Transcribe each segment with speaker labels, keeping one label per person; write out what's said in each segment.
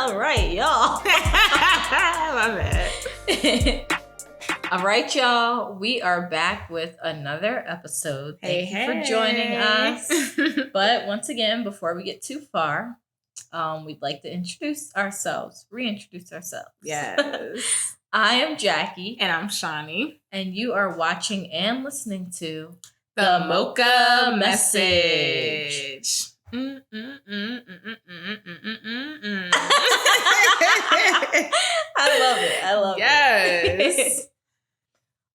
Speaker 1: All right, y'all.
Speaker 2: My bad.
Speaker 1: All right, y'all. We are back with another episode. Thank you for joining us. But once again, before we get too far, we'd like to reintroduce ourselves.
Speaker 2: Yes.
Speaker 1: I am Jackie.
Speaker 2: And I'm Shani.
Speaker 1: And you are watching and listening to
Speaker 2: The Mocha Message. I love it. Yes.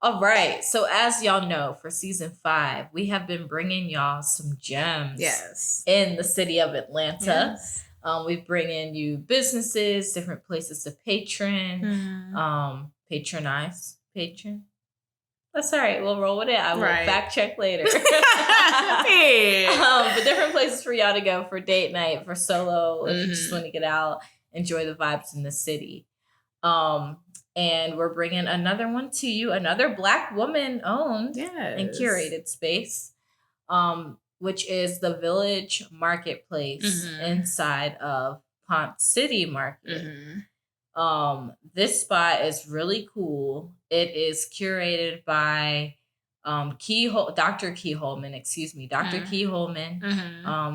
Speaker 1: All right. So as y'all know, for season 5, we have been bringing y'all some gems.
Speaker 2: Yes.
Speaker 1: In the city of Atlanta.
Speaker 2: Yes.
Speaker 1: We bring in you businesses, different places to patronize. That's all right. We'll roll with it. I will fact check later. But different places for y'all to go for date night, for solo, if you just want to get out, enjoy the vibes in the city. And we're bringing another one to you, another Black woman owned and curated space, which is the Village Marketplace inside of Ponce City Market. This spot is really cool. It is curated by Dr. Key Holman,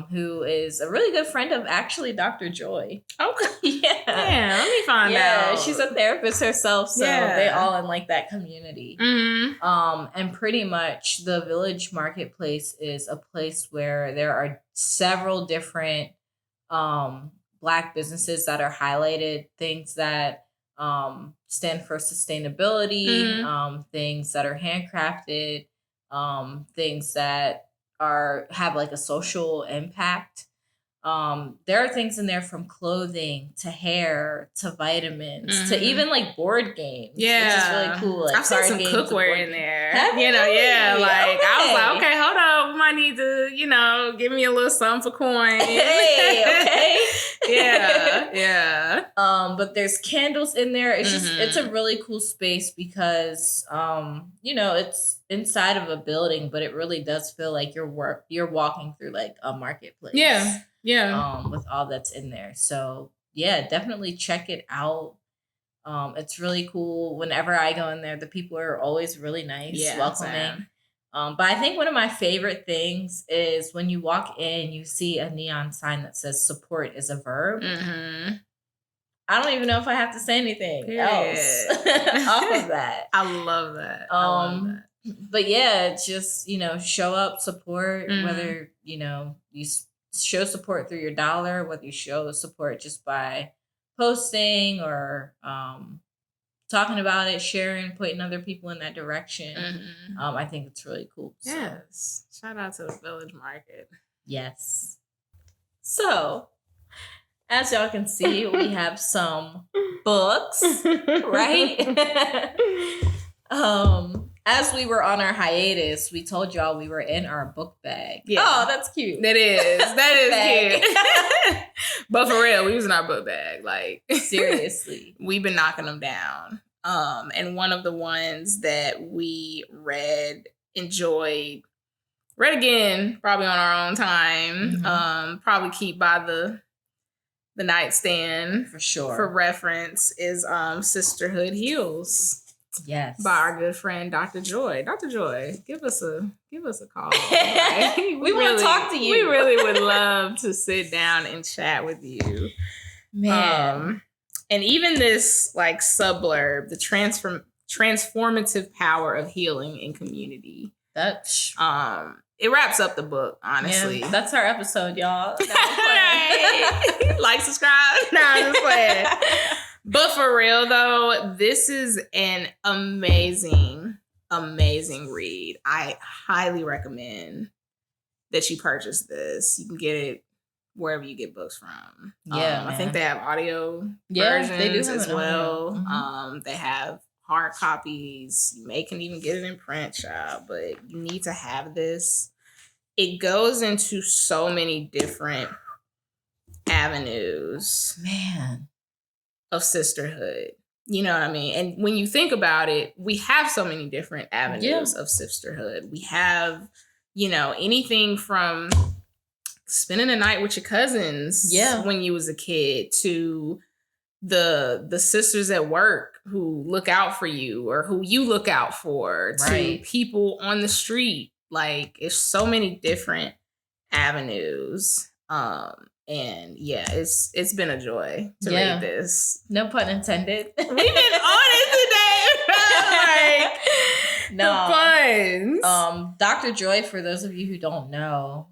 Speaker 1: who is a really good friend of actually Dr. Joy.
Speaker 2: Okay.
Speaker 1: Yeah,
Speaker 2: let me find out.
Speaker 1: Yeah, she's a therapist herself, so they all in like that community. And pretty much the Village Marketplace is a place where there are several different Black businesses that are highlighted, things that stand for sustainability, things that are handcrafted, things that have like a social impact. There are things in there from clothing to hair to vitamins to even like board games.
Speaker 2: Yeah,
Speaker 1: which is really cool. Like
Speaker 2: I've seen some cookware in there.
Speaker 1: Have
Speaker 2: you know,
Speaker 1: you?
Speaker 2: I was like,
Speaker 1: Okay.
Speaker 2: okay, hold on, we might need to, give me a little something for coin.
Speaker 1: Hey, okay.
Speaker 2: yeah.
Speaker 1: But there's candles in there. It's just it's a really cool space because it's inside of a building, but it really does feel like you're walking through like a marketplace.
Speaker 2: Yeah.
Speaker 1: With all that's in there. So yeah, definitely check it out. It's really cool. Whenever I go in there, the people are always really nice, welcoming.
Speaker 2: Same.
Speaker 1: But I think one of my favorite things is when you walk in, you see a neon sign that says "Support is a verb." I don't even know if I have to say anything else off of that.
Speaker 2: I love that.
Speaker 1: But yeah, it's just, show up, support, whether, you show support through your dollar, whether you show support just by posting or talking about it, sharing, pointing other people in that direction. I think it's really cool.
Speaker 2: Yes. So. Shout out to the Village Market.
Speaker 1: Yes. So, as y'all can see, we have some books, right? As we were on our hiatus, we told y'all we were in our book bag.
Speaker 2: Yeah.
Speaker 1: Oh, that's cute.
Speaker 2: That is cute. But for real, we was in our book bag. Like,
Speaker 1: seriously.
Speaker 2: We've been knocking them down. And one of the ones that we enjoyed, read again, probably on our own time, probably keep by the nightstand.
Speaker 1: For sure.
Speaker 2: For reference is Sisterhood Heals.
Speaker 1: Yes.
Speaker 2: By our good friend Dr. Joy. Dr. Joy, give us a call.
Speaker 1: We want to talk to you.
Speaker 2: We really would love to sit down and chat with you.
Speaker 1: Man.
Speaker 2: And even this like subblurb, the transformative power of healing in community.
Speaker 1: That's
Speaker 2: it wraps up the book, honestly.
Speaker 1: Yeah, that's our episode, y'all.
Speaker 2: Like, subscribe. No, I'm just playing. But for real, though, this is an amazing, amazing read. I highly recommend that you purchase this. You can get it wherever you get books from.
Speaker 1: Yeah,
Speaker 2: I think they have audio versions
Speaker 1: they do
Speaker 2: as well.
Speaker 1: Mm-hmm.
Speaker 2: They have hard copies. You can even get it in print, child, but you need to have this. It goes into so many different avenues.
Speaker 1: Man.
Speaker 2: Of sisterhood. You know what I mean? And when you think about it, we have so many different avenues of sisterhood. We have, anything from spending a night with your cousins when you was a kid to the sisters at work who look out for you or who you look out for, to people on the street. Like, it's so many different avenues. And yeah, it's been a joy to read this.
Speaker 1: No pun intended.
Speaker 2: We've been on it today. Like, no puns.
Speaker 1: Dr. Joy, for those of you who don't know,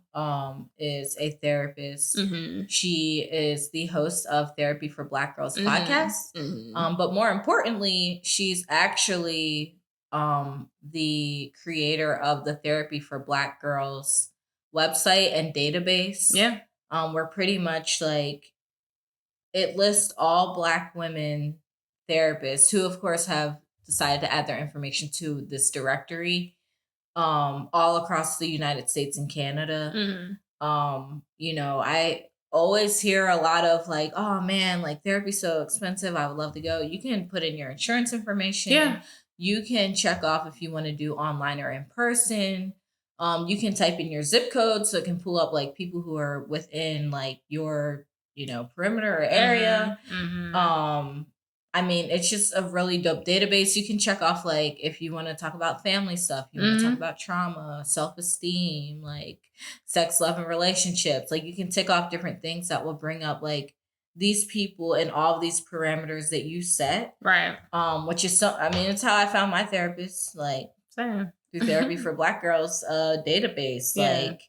Speaker 1: is a therapist. Mm-hmm. She is the host of Therapy for Black Girls podcast. Mm-hmm. But more importantly, she's actually the creator of the Therapy for Black Girls website and database.
Speaker 2: Yeah.
Speaker 1: Where pretty much like it lists all Black women therapists who, of course, have decided to add their information to this directory, all across the United States and Canada. Mm-hmm. You know, I always hear a lot of like, oh man, like therapy's so expensive, I would love to go. You can put in your insurance information. Yeah. You can check off if you want to do online or in person. You can type in your zip code so it can pull up like people who are within like your, you know, perimeter or area. Mm-hmm. I mean, it's just a really dope database. You can check off like if you want to talk about family stuff, you want to talk about trauma, self-esteem, like sex, love, and relationships. Like you can tick off different things that will bring up like these people and all these parameters that you set.
Speaker 2: Right.
Speaker 1: Which is so, I mean, it's how I found my therapist. Like,
Speaker 2: same.
Speaker 1: Through Therapy for Black Girls database.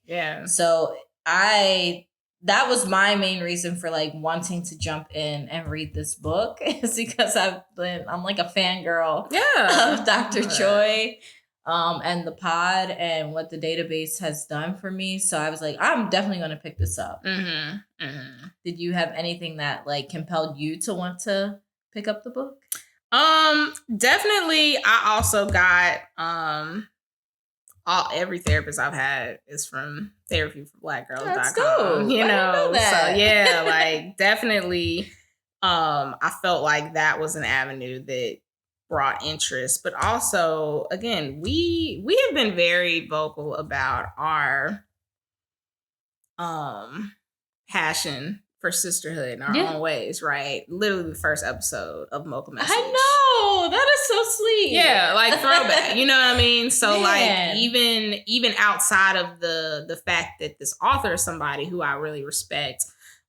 Speaker 2: Yeah.
Speaker 1: So that was my main reason for like wanting to jump in and read this book, is because I'm like a fangirl of Dr. Joy and the pod and what the database has done for me. So I was like, I'm definitely going to pick this up. Mm-hmm. Mm-hmm. Did you have anything that like compelled you to want to pick up the book?
Speaker 2: Definitely. I also got every therapist I've had is from therapyforblackgirls.com. You know, so yeah, like definitely I felt like that was an avenue that brought interest. But also, again, we have been very vocal about our passion for sisterhood in our own ways, right? Literally the first episode of Mocha Message.
Speaker 1: I know! That is so sweet.
Speaker 2: Yeah, like throwback. You know what I mean? So like even outside of the fact that this author is somebody who I really respect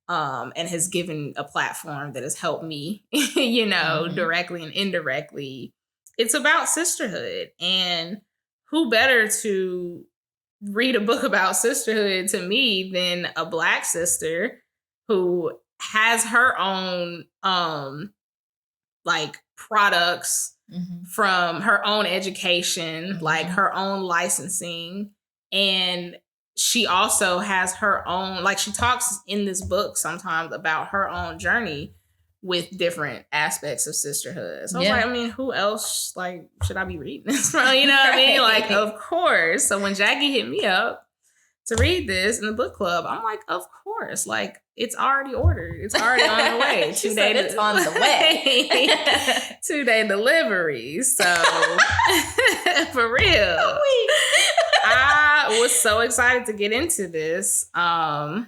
Speaker 2: and has given a platform that has helped me, you know, directly and indirectly, it's about sisterhood. And who better to read a book about sisterhood to me than a Black sister who has her own like products from her own education, like her own licensing. And she also has her own, like she talks in this book sometimes about her own journey with different aspects of sisterhood. So I was like, I mean, who else like should I be reading this from? You know what I mean? Like, of course. So when Jackie hit me up to read this in the book club, I'm like, of course, like it's already ordered. It's already on the way.
Speaker 1: It's on the way.
Speaker 2: 2-day delivery. So for real, I was so excited to get into this. And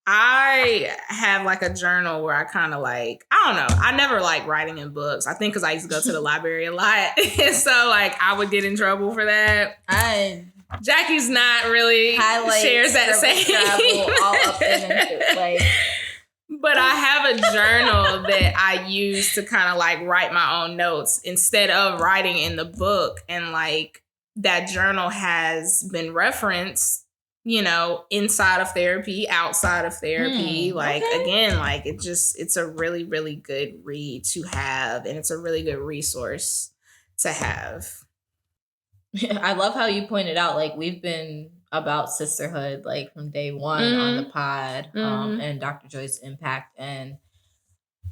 Speaker 2: I have like a journal where I kind of like, I don't know. I never like writing in books. I think because I used to go to the library a lot. So like I would get in trouble for that. Jackie's not really shares that same. All up in like. But I have a journal that I use to kind of like write my own notes instead of writing in the book. And like that journal has been referenced, you know, inside of therapy, outside of therapy. Again, like it's a really, really good read to have. And it's a really good resource to have.
Speaker 1: I love how you pointed out, like, we've been about sisterhood, like, from day one on the pod, and Dr. Joy's impact. And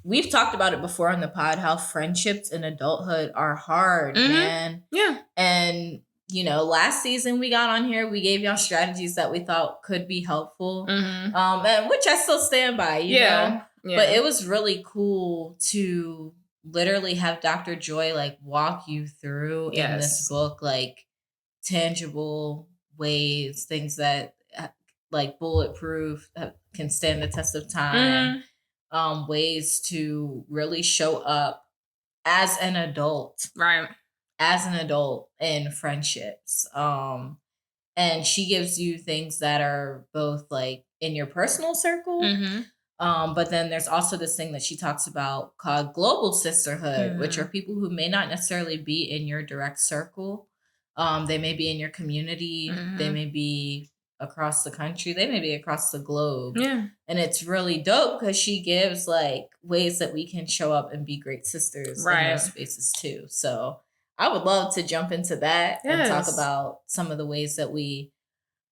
Speaker 1: we've talked about it before on the pod, how friendships in adulthood are hard, man. Yeah. And, you know, last season we got on here, we gave y'all strategies that we thought could be helpful, and which I still stand by, you know? Yeah. But it was really cool to literally have Dr. Joy like walk you through in this book, like tangible ways, things that like bulletproof, can stand the test of time. ways to really show up as an adult.
Speaker 2: Right.
Speaker 1: As an adult in friendships. And she gives you things that are both like in your personal circle. Mm-hmm. But then there's also this thing that she talks about called global sisterhood, which are people who may not necessarily be in your direct circle. They may be in your community. They may be across the country. They may be across the globe. Yeah. And it's really dope because she gives like ways that we can show up and be great sisters in those spaces too. So I would love to jump into that and talk about some of the ways that we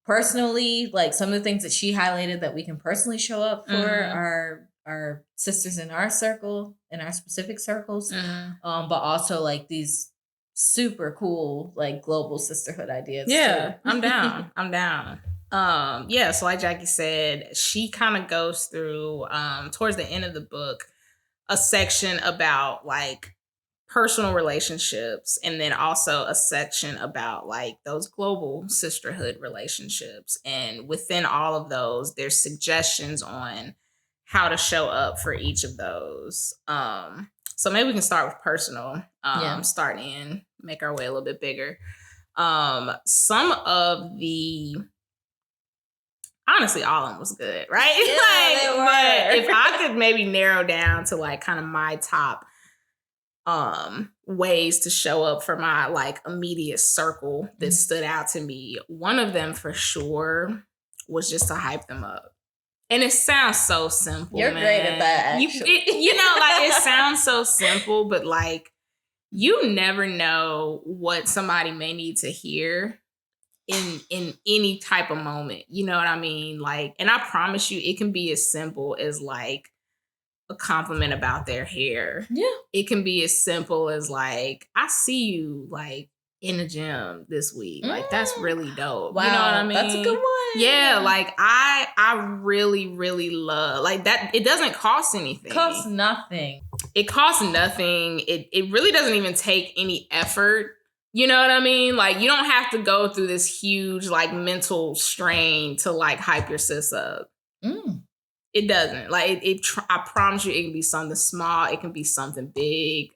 Speaker 1: personally, like some of the things that she highlighted that we can personally show up for our sisters in our circle, in our specific circles, but also like these super cool like global sisterhood ideas.
Speaker 2: Yeah,
Speaker 1: too.
Speaker 2: I'm down. I'm down. So like Jackie said, she kind of goes through towards the end of the book a section about like personal relationships, and then also a section about like those global sisterhood relationships. And within all of those, there's suggestions on how to show up for each of those. So maybe we can start with personal, start in, make our way a little bit bigger. Some of the, honestly, all of them was good, right?
Speaker 1: Yeah,
Speaker 2: but if I could maybe narrow down to like kind of my top ways to show up for my like immediate circle that stood out to me, one of them for sure was just to hype them up. And it sounds so simple.
Speaker 1: You're great at that, actually.
Speaker 2: Like it sounds so simple, but like you never know what somebody may need to hear in any type of moment. You know what I mean? Like, and I promise you, it can be as simple as like a compliment about their hair. Yeah. It can be as simple as like, I see you like in the gym this week. Like that's really dope.
Speaker 1: Wow.
Speaker 2: You know what I mean?
Speaker 1: That's a good one.
Speaker 2: Yeah. Like I really, really love like that. It doesn't cost anything.
Speaker 1: Costs nothing.
Speaker 2: It costs nothing. It really doesn't even take any effort. You know what I mean? Like you don't have to go through this huge like mental strain to like hype your sis up. It doesn't. Like I promise you, it can be something small. It can be something big.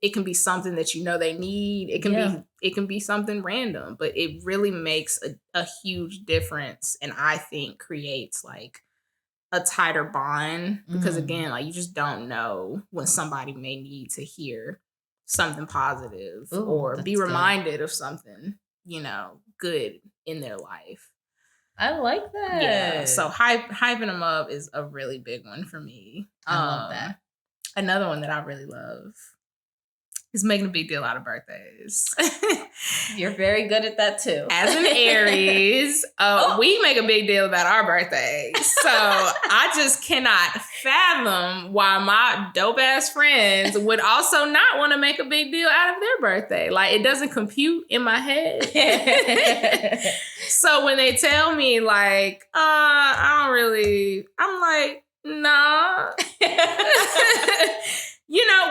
Speaker 2: It can be something that you know they need. It can be something random, but it really makes a huge difference, and I think creates like a tighter bond because again, like you just don't know when somebody may need to hear something positive or be reminded of something, good in their life.
Speaker 1: I like that.
Speaker 2: Yeah. So hyping them up is a really big one for me.
Speaker 1: I love that.
Speaker 2: Another one that I really love is making a big deal out of birthdays.
Speaker 1: You're very good at that too.
Speaker 2: As an Aries, we make a big deal about our birthdays. So I just cannot fathom why my dope ass friends would also not want to make a big deal out of their birthday. Like it doesn't compute in my head. So when they tell me like, I'm like, nah.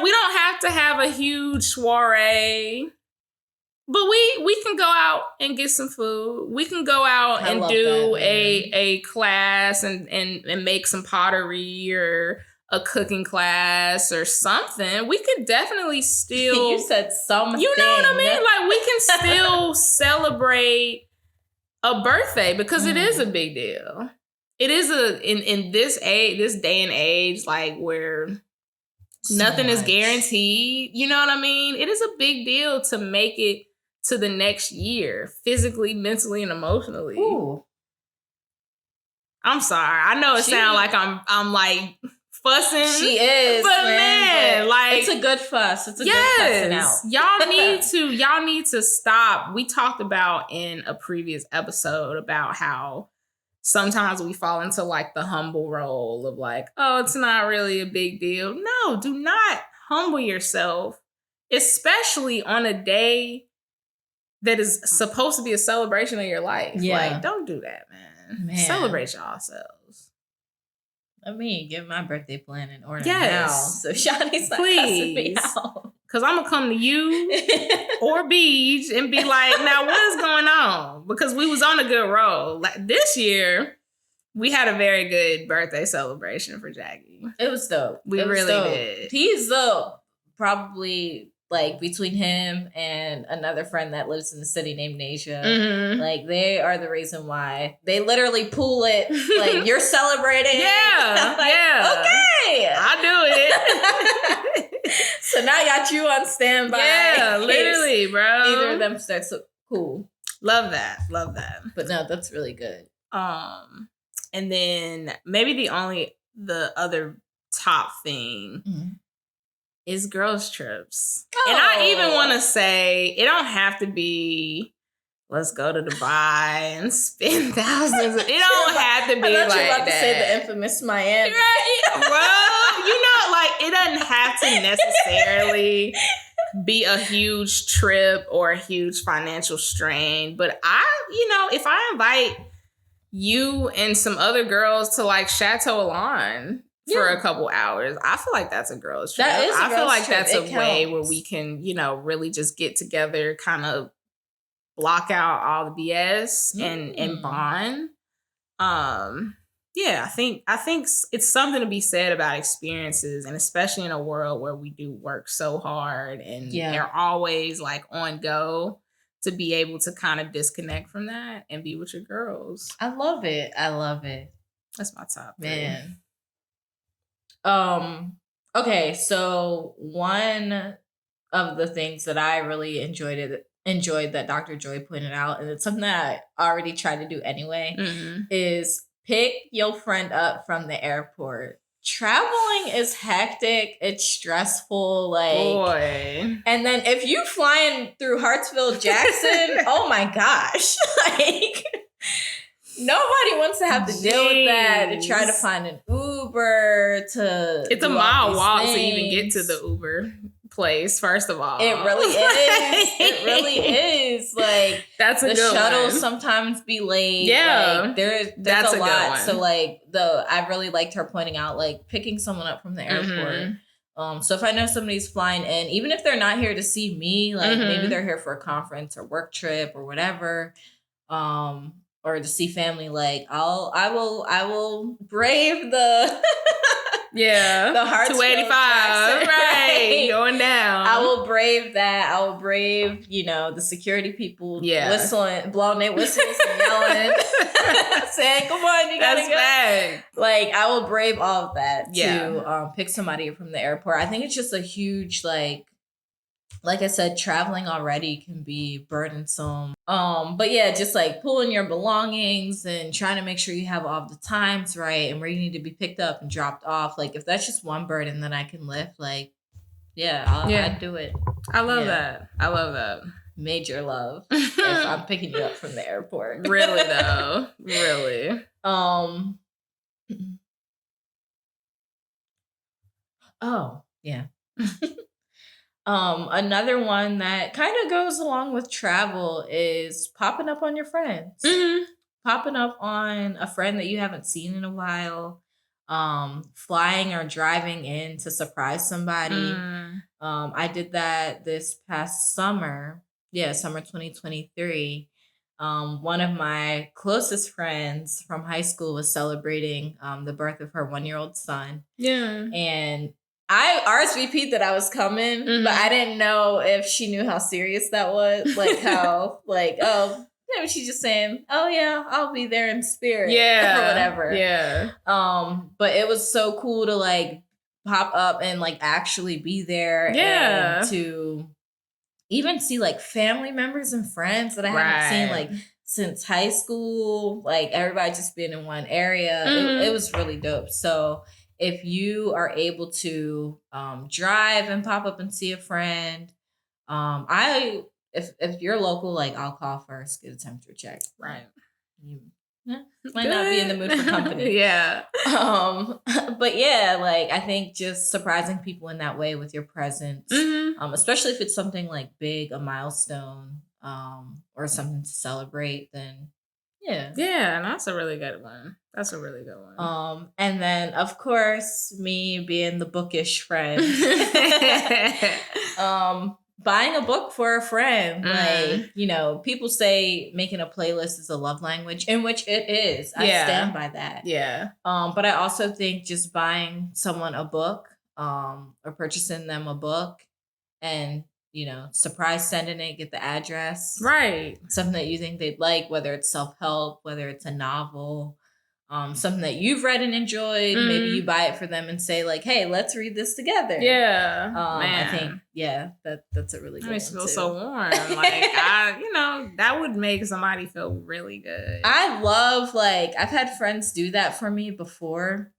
Speaker 2: We don't have to have a huge soiree, but we can go out and get some food. We can go out and do a class and make some pottery or a cooking class or something. We could definitely still.
Speaker 1: You said something.
Speaker 2: You know what I mean? Like we can still celebrate a birthday because it is a big deal. It is in this day and age, like where nothing is guaranteed. You know what I mean? It is a big deal to make it to the next year, physically, mentally, and emotionally. Ooh. I'm sorry. I know it sounds like I'm like fussing.
Speaker 1: She is,
Speaker 2: but man, like
Speaker 1: it's a good fuss. It's a good fussing out.
Speaker 2: Y'all need to stop. We talked about in a previous episode about how sometimes we fall into like the humble role of like, oh, it's not really a big deal. No, do not humble yourself, especially on a day that is supposed to be a celebration of your life. Yeah. Like, don't do that, man. Celebrate yourselves.
Speaker 1: Let me get my birthday plan in order now. So Shani's not cussing me out.
Speaker 2: Because I'm going to come to you or Beach and be like, now what is going on? Because we was on a good roll. Like this year, We had a very good birthday celebration for Jackie.
Speaker 1: It was dope.
Speaker 2: We really did.
Speaker 1: He's probably like between him and another friend that lives in the city named Nasia. Mm-hmm. Like they are the reason why they literally pool it. Like you're celebrating.
Speaker 2: Yeah.
Speaker 1: Like, okay.
Speaker 2: I'll do it.
Speaker 1: So now I got you on standby.
Speaker 2: Yeah, literally, bro.
Speaker 1: Either of them starts cool.
Speaker 2: Love that.
Speaker 1: But no, that's really good.
Speaker 2: And then maybe the other top thing is girls' trips. Oh. And I even want to say it don't have to be let's go to Dubai and spend thousands. It don't have to be like that.
Speaker 1: You about to say the infamous Miami.
Speaker 2: Right? Well, like it doesn't have to necessarily be a huge trip or a huge financial strain. But if I invite you and some other girls to like Chateau Alon for a couple hours, I feel like that's a girl's trip. I feel like that's a way where we can, really just get together, kind of block out all the BS and bond. I think it's something to be said about experiences, and especially in a world where we do work so hard and they're always like on go, to be able to kind of disconnect from that and be with your girls.
Speaker 1: I love it.
Speaker 2: That's my top
Speaker 1: man. Okay, so one of the things that I really enjoyed that Dr. Joy pointed out, and it's something that I already tried to do anyway, is pick your friend up from the airport. Traveling is hectic. It's stressful. Boy. And then if you flying through Hartsfield Jackson, oh my gosh. Like nobody wants to have to deal with that, to try to find an Uber,
Speaker 2: it's a mile walk to even get to the Uber place, first of all.
Speaker 1: It really is. It really is. Like
Speaker 2: that's a
Speaker 1: the
Speaker 2: good
Speaker 1: shuttles
Speaker 2: one.
Speaker 1: sometimes be late.
Speaker 2: Yeah.
Speaker 1: Like, there's
Speaker 2: that's
Speaker 1: a lot.
Speaker 2: Good one.
Speaker 1: So like I really liked her pointing out like picking someone up from the airport. So if I know somebody's flying in, even if they're not here to see me, like maybe they're here for a conference or work trip or whatever, or to see family, like I will brave the the Hartsfield
Speaker 2: 285,
Speaker 1: Jackson,
Speaker 2: right, going down.
Speaker 1: I will brave that. I will brave, the security people whistling, blowing their whistles and yelling, saying, "Come on, you gotta go."
Speaker 2: Bad.
Speaker 1: Like I will brave all of that to pick somebody from the airport. I think it's just a huge like I said, traveling already can be burdensome. But just like pulling your belongings and trying to make sure you have all the times right and where you need to be picked up and dropped off. Like if that's just one burden that I can lift, like, I'd do it.
Speaker 2: I love that.
Speaker 1: Major love if I'm picking you up from the airport.
Speaker 2: Really though. Really.
Speaker 1: Oh, yeah. Another one that kind of goes along with travel is popping up on your friends. Popping up on a friend that you haven't seen in a while. Flying or driving in to surprise somebody. I did that this past summer. Summer 2023. One of my closest friends from high school was celebrating the birth of her 1-year-old son. Yeah. And I RSVP'd that I was coming, but I didn't know if she knew how serious that was. Like how, maybe she's just saying, "Oh yeah, I'll be there in spirit," or whatever. Yeah. But it was so cool to like pop up and like actually be there, and to even see like family members and friends that I haven't seen like since high school. Like everybody just being in one area. It was really dope. So if you are able to drive and pop up and see a friend, if you're local, like I'll call first, get a temperature check. Right. You might not be in the mood for company. But like I think just surprising people in that way with your presence, especially if it's something like big, a milestone, or something to celebrate, then and
Speaker 2: that's a really good one.
Speaker 1: And then of course me being the bookish friend, buying a book for a friend. Like, you know, people say making a playlist is a love language, in which it is. I stand by that.
Speaker 2: Yeah.
Speaker 1: But I also think just buying someone a book, or purchasing them a book and, you know, surprise sending it, get the address.
Speaker 2: Right.
Speaker 1: Something that you think they'd like, whether it's self-help, whether it's a novel, something that you've read and enjoyed. Maybe you buy it for them and say like, hey, let's read this together.
Speaker 2: Yeah.
Speaker 1: Man. I think, that's a really good one.
Speaker 2: Makes me feel so warm. Like, that would make somebody feel really good.
Speaker 1: I love, like, I've had friends do that for me before,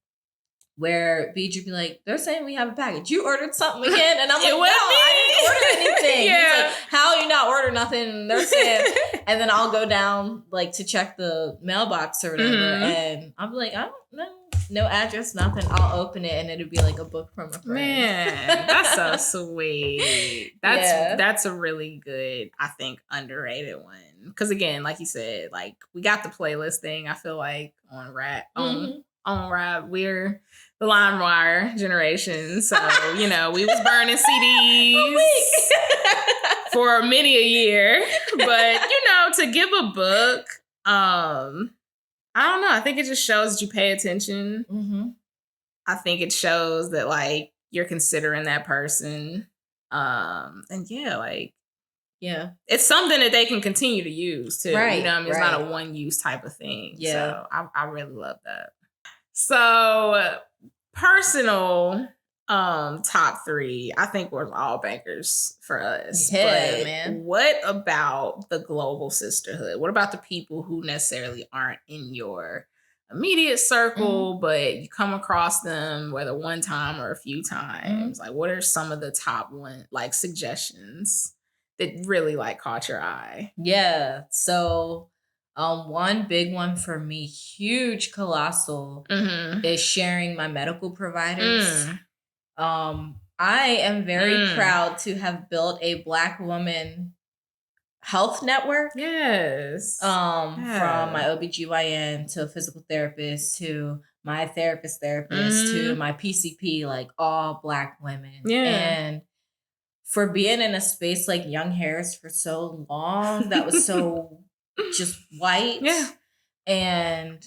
Speaker 1: where BJ would be like, they're saying we have a package. You ordered something again? And I'm like, no, I didn't order anything. He's like, how you not order nothing? And they're saying, and then I'll go down like to check the mailbox or whatever. And I'll be like, I don't know. No address, nothing. I'll open it and it'll be like a book from a friend.
Speaker 2: Man, that's so sweet. That's a really good, I think, underrated one. Because again, like you said, like we got the playlist thing. I feel like on Rap, we're the LimeWire generation. So, you know, we was burning CDs for many a year. But, you know, to give a book, I don't know. I think it just shows that you pay attention. I think it shows that, like, you're considering that person. And it's something that they can continue to use too. Right. You know what I mean? It's not a one-use type of thing. Yeah. So I really love that. So personal top 3, I think was all bankers for us.
Speaker 1: Yeah, man.
Speaker 2: What about the global sisterhood? What about the people who necessarily aren't in your immediate circle, but you come across them whether one time or a few times? Like, what are some of the top suggestions that really like caught your eye?
Speaker 1: Yeah. So one big one for me, huge, colossal, is sharing my medical providers. I am very proud to have built a Black woman health network.
Speaker 2: Yes.
Speaker 1: From my OBGYN to a physical therapist to my therapist to my PCP, like all Black women. Yeah. And for being in a space like Young Harris for so long, that was so just white. Yeah. And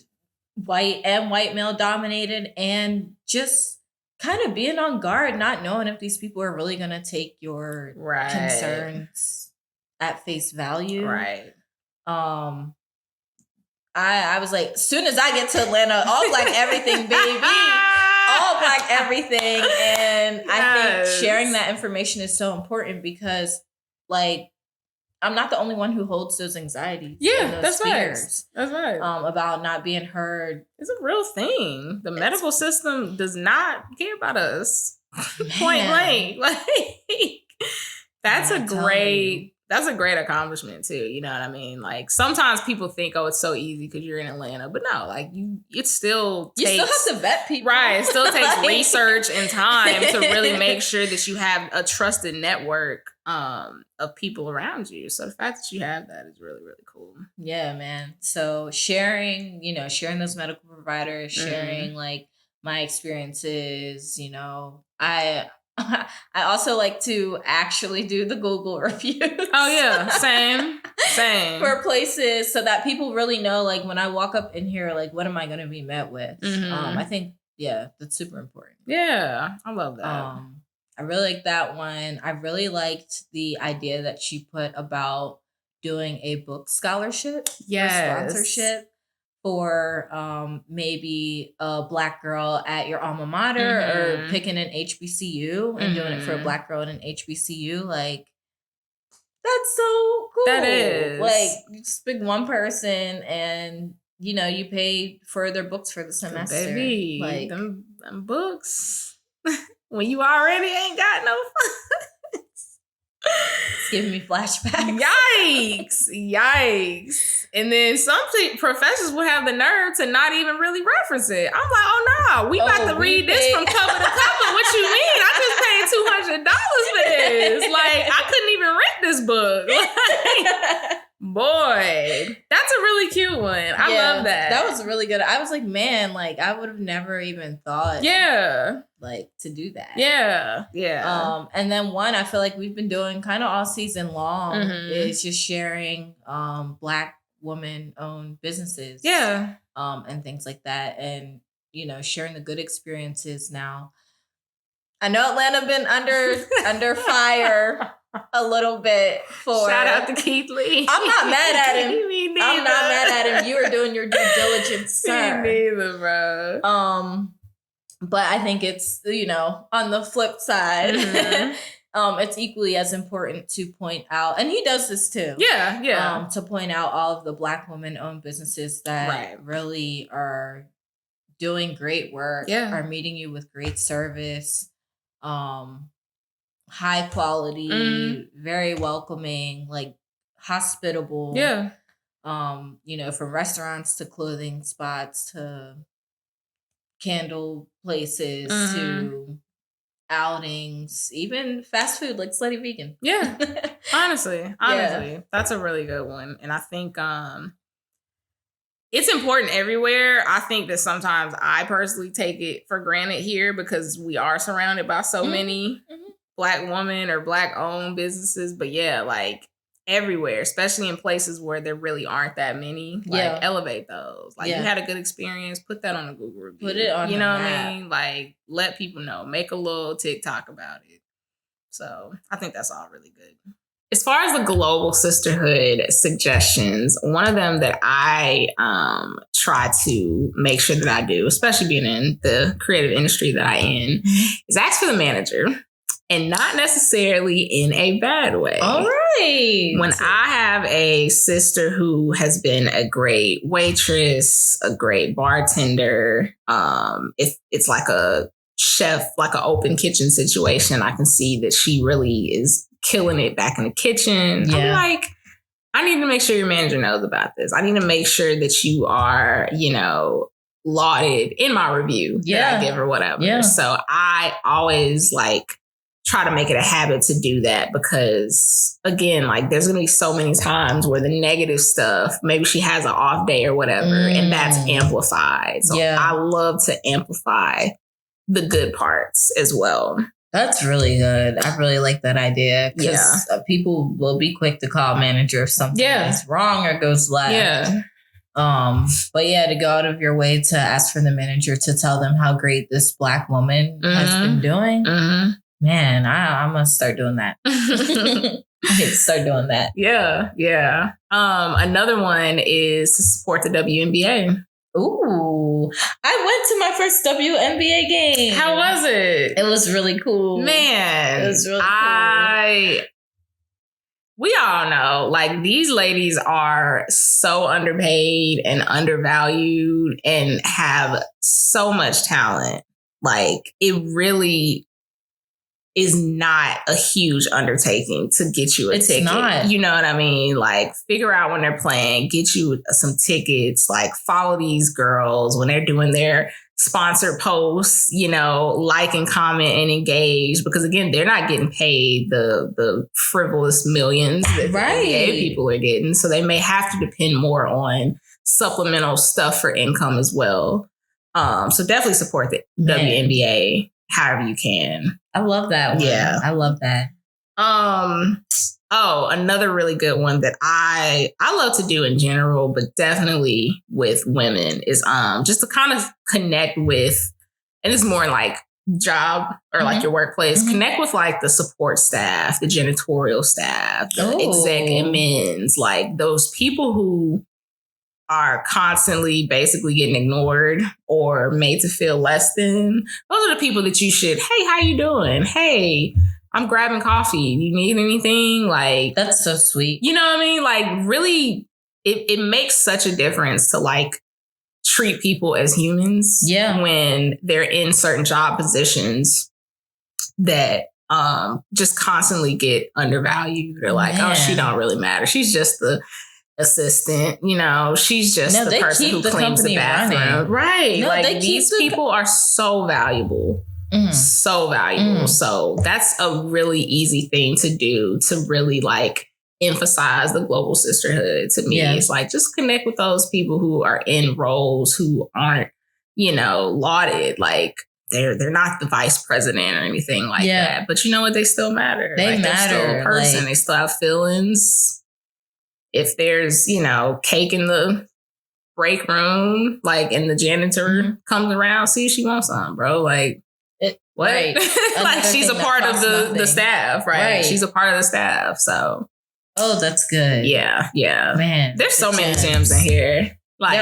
Speaker 1: white male dominated, and just kind of being on guard, not knowing if these people are really going to take your concerns at face value. Right. I was like, as soon as I get to Atlanta, all Black everything, baby. All Black everything. And I think sharing that information is so important because, like, I'm not the only one who holds those anxieties. Yeah, those fears. That's right. About not being heard.
Speaker 2: It's a real thing. The medical system does not care about us. Point blank. Like, that's a great accomplishment too. You know what I mean? Like, sometimes people think, oh, it's so easy because you're in Atlanta, but no, like it still takes,
Speaker 1: you still have to vet people.
Speaker 2: Right. It still takes research and time to really make sure that you have a trusted network of people around you. So the fact that you have that is really, really cool.
Speaker 1: Yeah, man. So sharing those medical providers, sharing like my experiences, you know, I also like to actually do the Google reviews.
Speaker 2: Oh yeah, same.
Speaker 1: For places, so that people really know, like, when I walk up in here, like, what am I going to be met with? I think, that's super important.
Speaker 2: Yeah, I love that.
Speaker 1: I really like that one. I really liked the idea that she put about doing a book scholarship or sponsorship for maybe a Black girl at your alma mater, or picking an HBCU and doing it for a Black girl in an HBCU. Like, that's so cool.
Speaker 2: That is.
Speaker 1: Like, you just pick one person and, you know, you pay for their books for the semester.
Speaker 2: Baby, like, them books. When you already ain't got no funds.
Speaker 1: It's giving me flashbacks.
Speaker 2: Yikes. And then some professors will have the nerve to not even really reference it. I'm like, oh no, we about to read this from cover to cover. What you mean? I just paid $200 for this. Like, I couldn't even rent this book. Like, boy, that's a really cute one. I love that.
Speaker 1: That was really good. I was like, man, like I would have never even thought, like to do that.
Speaker 2: Yeah.
Speaker 1: And then one I feel like we've been doing kind of all season long is just sharing Black woman-owned businesses.
Speaker 2: Yeah.
Speaker 1: And things like that, and sharing the good experiences. Now, I know Atlanta been under fire a little bit for.
Speaker 2: Shout out to Keith Lee.
Speaker 1: I'm not mad at him. I'm not mad at him. You are doing your due diligence, sir.
Speaker 2: Me neither, bro.
Speaker 1: But I think it's on the flip side, it's equally as important to point out, and he does this too.
Speaker 2: Yeah.
Speaker 1: To point out all of the Black women-owned businesses that really are doing great work. Are meeting you with great service. High quality, very welcoming, like hospitable. From restaurants to clothing spots to candle places to outings, even fast food like Slutty Vegan.
Speaker 2: Yeah. Honestly, that's a really good one. And I think it's important everywhere. I think that sometimes I personally take it for granted here because we are surrounded by so many Black women or Black owned businesses. But like everywhere, especially in places where there really aren't that many, like elevate those. Like you had a good experience, put that on a Google review.
Speaker 1: Put it on
Speaker 2: the
Speaker 1: map.
Speaker 2: What I mean? Like let people know, make a little TikTok about it. So I think that's all really good. As far as the global sisterhood suggestions, one of them that I try to make sure that I do, especially being in the creative industry that I am, is ask for the manager. And not necessarily in a bad way.
Speaker 1: All right.
Speaker 2: When I have a sister who has been a great waitress, a great bartender, it's like a chef, like an open kitchen situation, I can see that she really is killing it back in the kitchen. I'm like, I need to make sure your manager knows about this. I need to make sure that you are, lauded in my review that I give or whatever. So I always try to make it a habit to do that because, again, there's going to be so many times where the negative stuff, maybe she has an off day or whatever, and that's amplified. So I love to amplify the good parts as well.
Speaker 1: That's really good. I really like that idea because people will be quick to call manager if something is wrong or goes left. But to go out of your way to ask for the manager to tell them how great this Black woman has been doing. Man, I must start doing that. I need to start doing that.
Speaker 2: Yeah. Another one is to support the WNBA.
Speaker 1: Ooh, I went to my first WNBA game.
Speaker 2: How was it?
Speaker 1: It was really cool.
Speaker 2: Man,
Speaker 1: it was really cool.
Speaker 2: We all know, these ladies are so underpaid and undervalued and have so much talent. It really is not a huge undertaking to get you a ticket.
Speaker 1: Not.
Speaker 2: You know what I mean? Figure out when they're playing, get you some tickets, follow these girls when they're doing their sponsored posts, like and comment and engage. Because again, they're not getting paid the frivolous millions that the NBA people are getting. So they may have to depend more on supplemental stuff for income as well. So definitely support the WNBA however you can.
Speaker 1: I love that one.
Speaker 2: Yeah.
Speaker 1: I love that.
Speaker 2: Another really good one that I love to do in general, but definitely with women is just to kind of connect with, and it's more job or your workplace, connect with the support staff, the janitorial staff, the exec admins, those people who are constantly basically getting ignored or made to feel less than. Those are the people that you should, hey, how you doing? Hey, I'm grabbing coffee. You need anything?
Speaker 1: That's so sweet.
Speaker 2: You know what I mean? Really, it makes such a difference to treat people as humans when they're in certain job positions that just constantly get undervalued. They're oh, she don't really matter. She's just the assistant, she's just the person who cleans the bathroom. Right. No, these people are so valuable. So valuable. So that's a really easy thing to do to really emphasize the global sisterhood to me. It's like, just connect with those people who are in roles who aren't, lauded. Like, they're not the vice president or anything like that. But you know what? They still matter.
Speaker 1: They matter.
Speaker 2: They're still a person. They still have feelings. If there's, cake in the break room, like, and the janitor comes around, see if she wants some, bro. Like, what? Right. Like, she's a part of the staff, right? She's a part of the staff. So.
Speaker 1: Oh, that's good.
Speaker 2: Yeah.
Speaker 1: Man.
Speaker 2: There's so many gems in here. Like,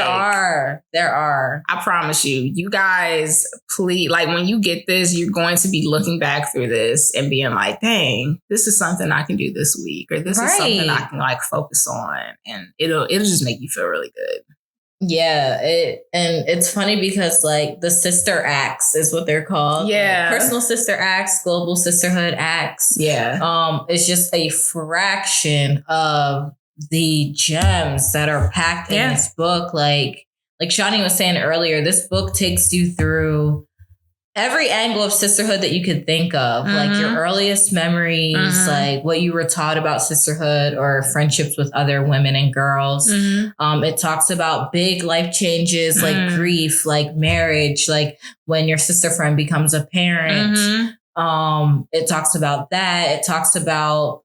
Speaker 1: there are.
Speaker 2: I promise you guys, please, like, when you get this, you're going to be looking back through this and being like, dang, this is something I can do this week, or this is something I can, like, focus on. And it'll just make you feel really good.
Speaker 1: Yeah, and it's funny because, like, the sister acts is what they're called.
Speaker 2: Yeah,
Speaker 1: like, personal sister acts, global sisterhood acts.
Speaker 2: Yeah,
Speaker 1: it's just a fraction of the gems that are packed in this book. Like Shani was saying earlier, this book takes you through every angle of sisterhood that you could think of, like your earliest memories, like what you were taught about sisterhood or friendships with other women and girls. It talks about big life changes like grief, like marriage, like when your sister friend becomes a parent. It talks about that. It talks about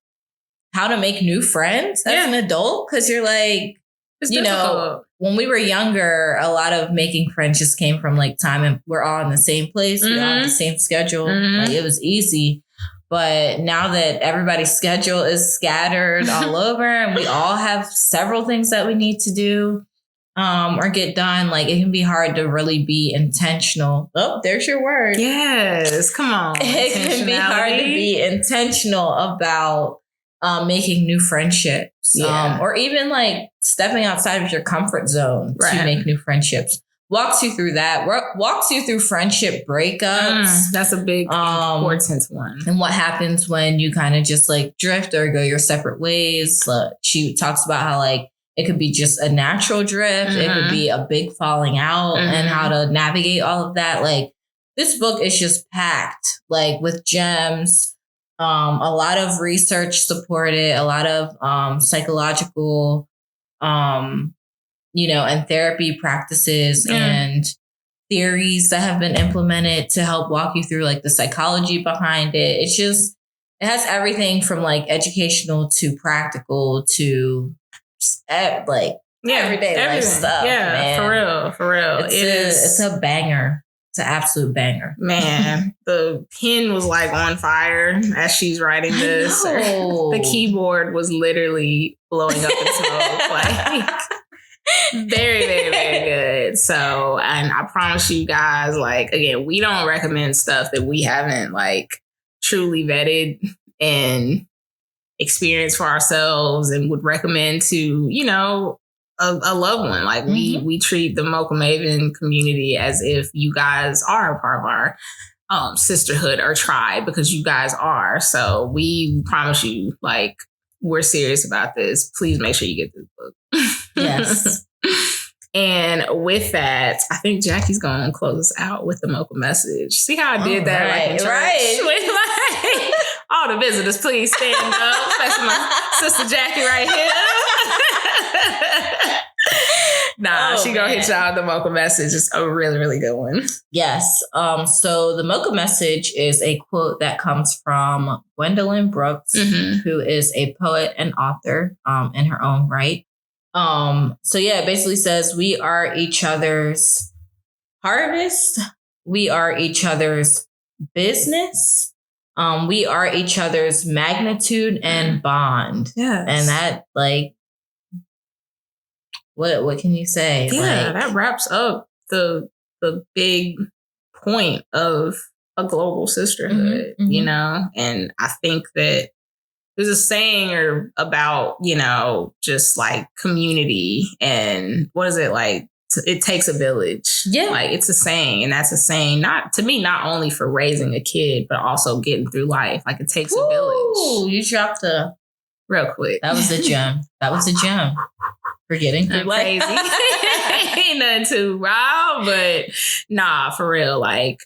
Speaker 1: how to make new friends as an adult, because you're like, it's difficult. When we were younger, a lot of making friends just came from like time, and we're all in the same place. We all have the same schedule. Like, it was easy. But now that everybody's schedule is scattered all over, and we all have several things that we need to do or get done, like, it can be hard to really be intentional. Oh, there's your word.
Speaker 2: Yes, come on.
Speaker 1: It can be hard to be intentional about making new friendships, or even like stepping outside of your comfort zone to make new friendships. Walks you through that. Walks you through friendship breakups.
Speaker 2: That's a big important one.
Speaker 1: And what happens when you kind of just like drift or go your separate ways. She talks about how, like, it could be just a natural drift. It could be a big falling out, and how to navigate all of that. Like, this book is just packed, like, with gems. A lot of research supported, a lot of psychological, and therapy practices and theories that have been implemented to help walk you through, like, the psychology behind it. It has everything from, like, educational to practical to everyday life stuff.
Speaker 2: Yeah, man. For real.
Speaker 1: It's a banger. It's an absolute banger.
Speaker 2: Man, the pen was like on fire as she's writing this. The keyboard was literally blowing up in smoke. Like, very, very, very good. So, and I promise you guys, like, again, we don't recommend stuff that we haven't, like, truly vetted and experienced for ourselves and would recommend to, a loved one. Like, we treat the Mocha Maven community as if you guys are a part of our sisterhood or tribe, because you guys are. So we promise you, like, we're serious about this. Please make sure you get this book.
Speaker 1: Yes.
Speaker 2: And with that, I think Jackie's going to close us out with the Mocha message. See how I did that?
Speaker 1: Right,
Speaker 2: like, in church?
Speaker 1: Right.
Speaker 2: Like, all the visitors, please stand up. Especially my sister Jackie right here. She gonna hit y'all the Mocha message. It's a really, really good one.
Speaker 1: Yes. So the Mocha message is a quote that comes from Gwendolyn Brooks, who is a poet and author in her own right. So yeah, it basically says, we are each other's harvest. We are each other's business. We are each other's magnitude and bond.
Speaker 2: Yes.
Speaker 1: And that, like, what can you say?
Speaker 2: Yeah, that wraps up the big point of a global sisterhood, And I think that there's a saying about, just like community, and what is it like? It takes a village.
Speaker 1: Yeah.
Speaker 2: Like, it's a saying, and that's a saying not only for raising a kid, but also getting through life. Like, it takes a village.
Speaker 1: You dropped
Speaker 2: real quick.
Speaker 1: That was a gem. For getting through life.
Speaker 2: Crazy. Ain't nothing too wild, but nah, for real. Like,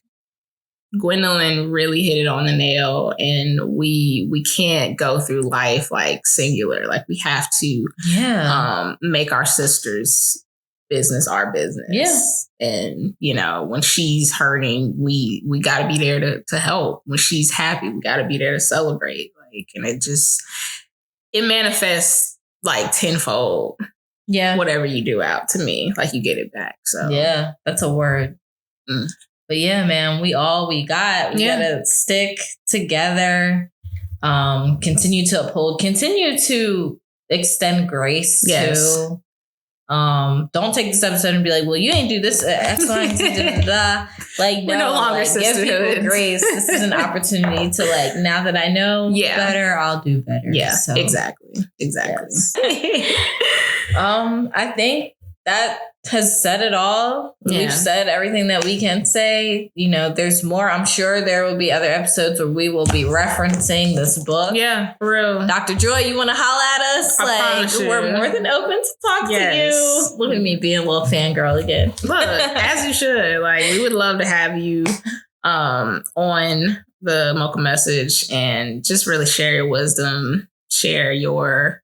Speaker 2: Gwendolyn really hit it on the nail, and we can't go through life like singular. Like we have to make our sister's business our business. Yeah. And when she's hurting, we got to be there to help. When she's happy, we got to be there to celebrate. Like, and it manifests like tenfold. Yeah. Whatever you do out to me, like you get it back. So
Speaker 1: yeah, that's a word. But yeah, man, we got. We gotta stick together. Continue to uphold. Continue to extend grace to. Don't take this episode and be like, well, you ain't do this. X, Y, and Z, Like,
Speaker 2: we're no longer Sisterhood.
Speaker 1: Give people grace. This is an opportunity to like. Now that I know better, I'll do better.
Speaker 2: Yeah, so, exactly. Yes.
Speaker 1: I think that has said it all. Yeah. We've said everything that we can say. There's more. I'm sure there will be other episodes where we will be referencing this book.
Speaker 2: Yeah, for real.
Speaker 1: Dr. Joy, you want to holla at us? We're more than open to talk to you. Look at me being a little fangirl again.
Speaker 2: Look, as you should. Like, we would love to have you on the Mocha Message and just really share your wisdom, share your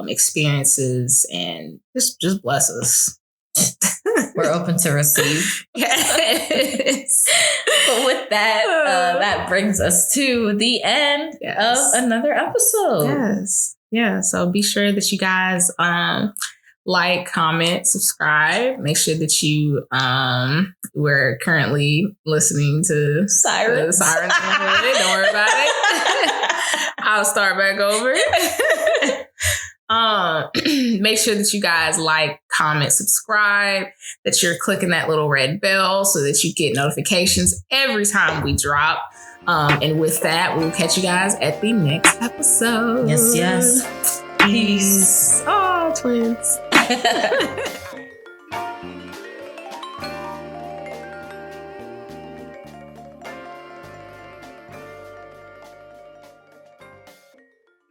Speaker 2: experiences, and just bless us.
Speaker 1: We're open to receive. Yes. But with that, that brings us to the end of another episode.
Speaker 2: Yes. Yeah. So be sure that you guys like, comment, subscribe. Make sure that you we're currently listening to
Speaker 1: sirens.
Speaker 2: Don't worry about it. I'll start back over. Make sure that you guys like, comment, subscribe, that you're clicking that little red bell so that you get notifications every time we drop. And with that, we'll catch you guys at the next episode.
Speaker 1: Yes.
Speaker 2: Peace. Oh, twins.